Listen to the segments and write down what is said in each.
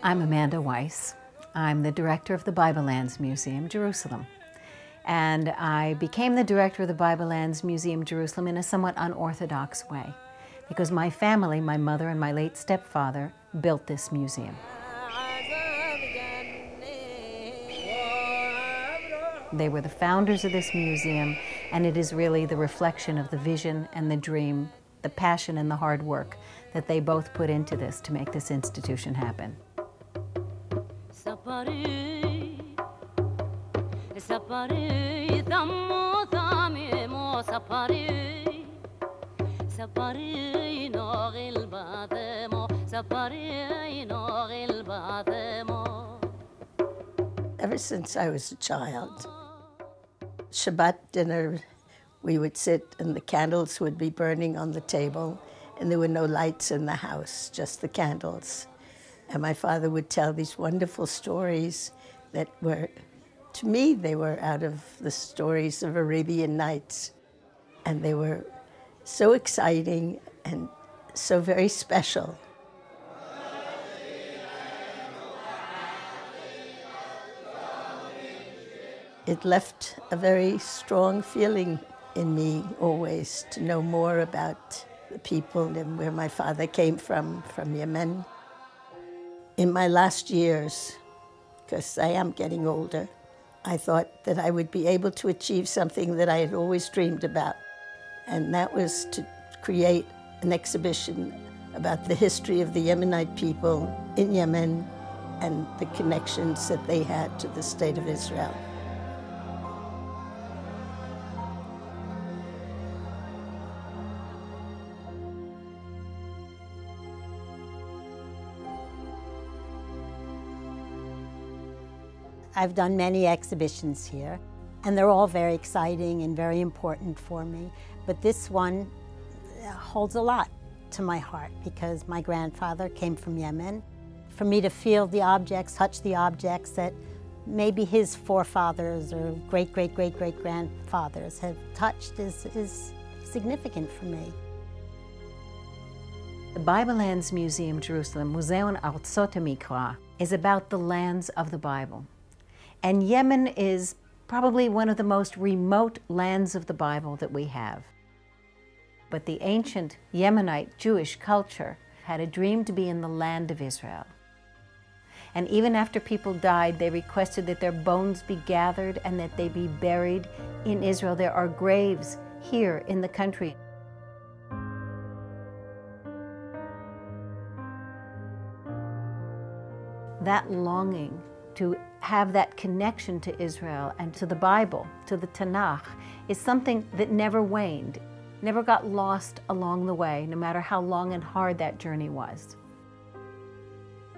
I'm Amanda Weiss. I'm the director of the Bible Lands Museum, Jerusalem. And I became the director of the Bible Lands Museum, Jerusalem, in a somewhat unorthodox way, because my family, my mother and my late stepfather, built this museum. They were the founders of this museum, and it is really the reflection of the vision and the dream, the passion and the hard work that they both put into this to make this institution happen. Ever since I was a child, Shabbat dinner, we would sit and the candles would be burning on the table, and there were no lights in the house, just the candles. And my father would tell these wonderful stories that were, to me, they were out of the stories of Arabian Nights. And they were so exciting and so very special. It left a very strong feeling in me always to know more about the people and where my father came from Yemen. In my last years, because I am getting older, I thought that I would be able to achieve something that I had always dreamed about, and that was to create an exhibition about the history of the Yemenite people in Yemen and the connections that they had to the State of Israel. I've done many exhibitions here, and they're all very exciting and very important for me. But this one holds a lot to my heart because my grandfather came from Yemen. For me to feel the objects, touch the objects that maybe his forefathers or great-great-great-great-grandfathers have touched is significant for me. The Bible Lands Museum, Jerusalem, Museo Artsot HaMikra, is about the lands of the Bible. And Yemen is probably one of the most remote lands of the Bible that we have. But the ancient Yemenite Jewish culture had a dream to be in the land of Israel. And even after people died, they requested that their bones be gathered and that they be buried in Israel. There are graves here in the country. That longing to have that connection to Israel and to the Bible, to the Tanakh, is something that never waned, never got lost along the way, no matter how long and hard that journey was.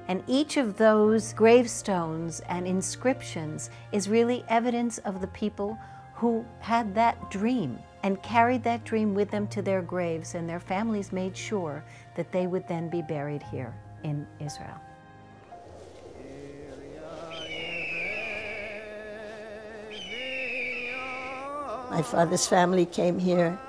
And each of those gravestones and inscriptions is really evidence of the people who had that dream and carried that dream with them to their graves, and their families made sure that they would then be buried here in Israel. My father's family came here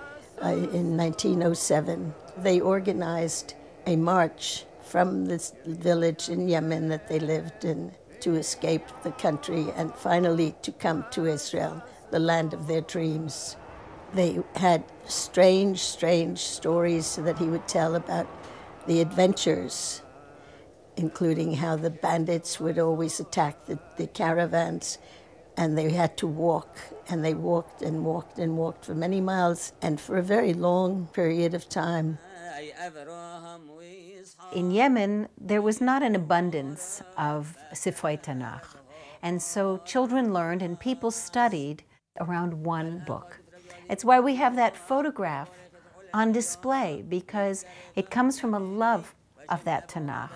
in 1907. They organized a march from this village in Yemen that they lived in to escape the country and finally to come to Israel, the land of their dreams. They had strange stories that he would tell about the adventures, including how the bandits would always attack the caravans, and they had to walk, and they walked and walked and walked for many miles and for a very long period of time. In Yemen, there was not an abundance of Sifrei Tanakh. And so children learned and people studied around one book. It's why we have that photograph on display, because it comes from a love of that Tanakh.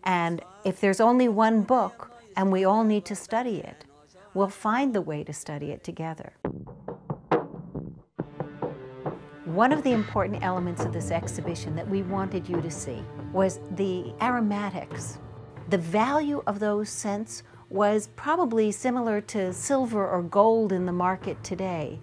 And if there's only one book and we all need to study it, we'll find the way to study it together. One of the important elements of this exhibition that we wanted you to see was the aromatics. The value of those scents was probably similar to silver or gold in the market today.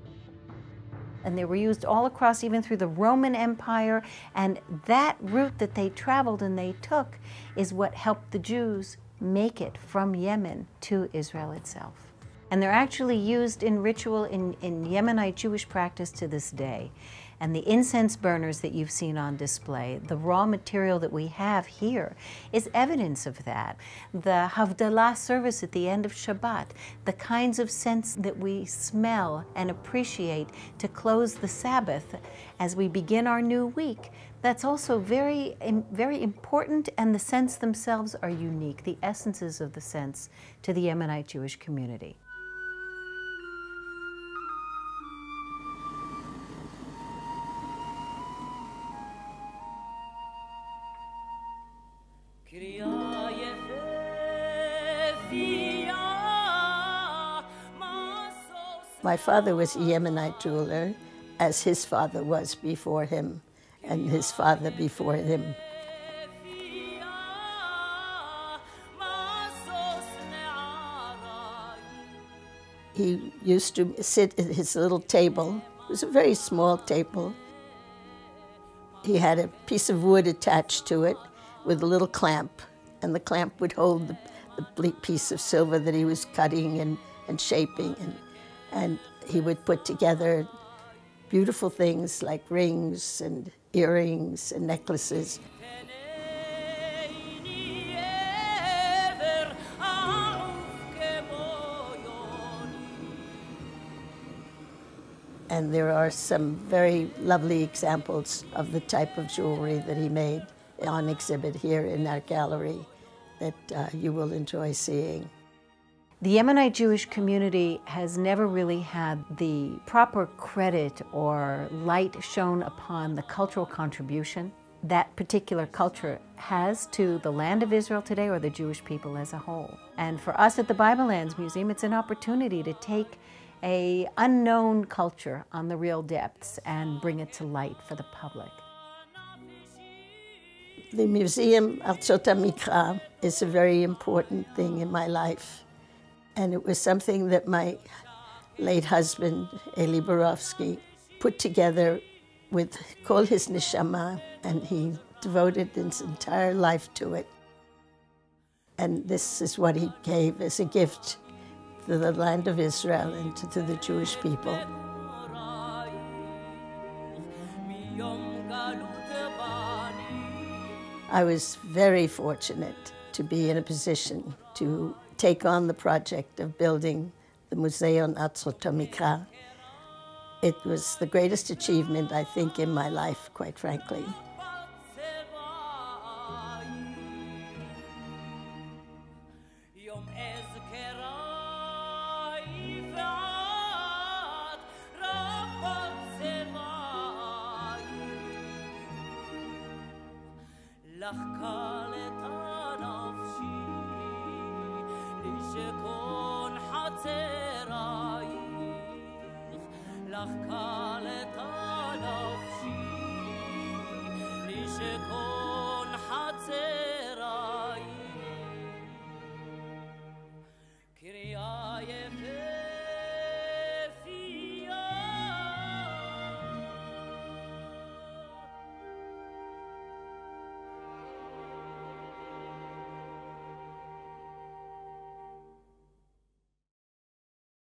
And they were used all across, even through the Roman Empire, and that route that they traveled and they took is what helped the Jews make it from Yemen to Israel itself. And they're actually used in ritual in Yemenite Jewish practice to this day. And the incense burners that you've seen on display, the raw material that we have here, is evidence of that. The Havdalah service at the end of Shabbat, the kinds of scents that we smell and appreciate to close the Sabbath as we begin our new week, that's also very, very important, and the scents themselves are unique, the essences of the scents to the Yemenite Jewish community. My father was a Yemenite jeweler, as his father was before him, and his father before him. He used to sit at his little table. It was a very small table. He had a piece of wood attached to it with a little clamp, and the clamp would hold the piece of silver that he was cutting and shaping, and he would put together beautiful things like rings and earrings and necklaces. And there are some very lovely examples of the type of jewelry that he made on exhibit here in our gallery that you will enjoy seeing. The Yemenite Jewish community has never really had the proper credit or light shown upon the cultural contribution that particular culture has to the land of Israel today, or the Jewish people as a whole. And for us at the Bible Lands Museum, it's an opportunity to take an unknown culture on the real depths and bring it to light for the public. The museum, Mikra, is a very important thing in my life. And it was something that my late husband, Eli Borowski, put together with all his neshama, and he devoted his entire life to it. And this is what he gave as a gift to the land of Israel and to the Jewish people. I was very fortunate to be in a position to take on the project of building the Museo Mikra. It was the greatest achievement, I think, in my life, quite frankly. לך קל את הנפשי, לי שכל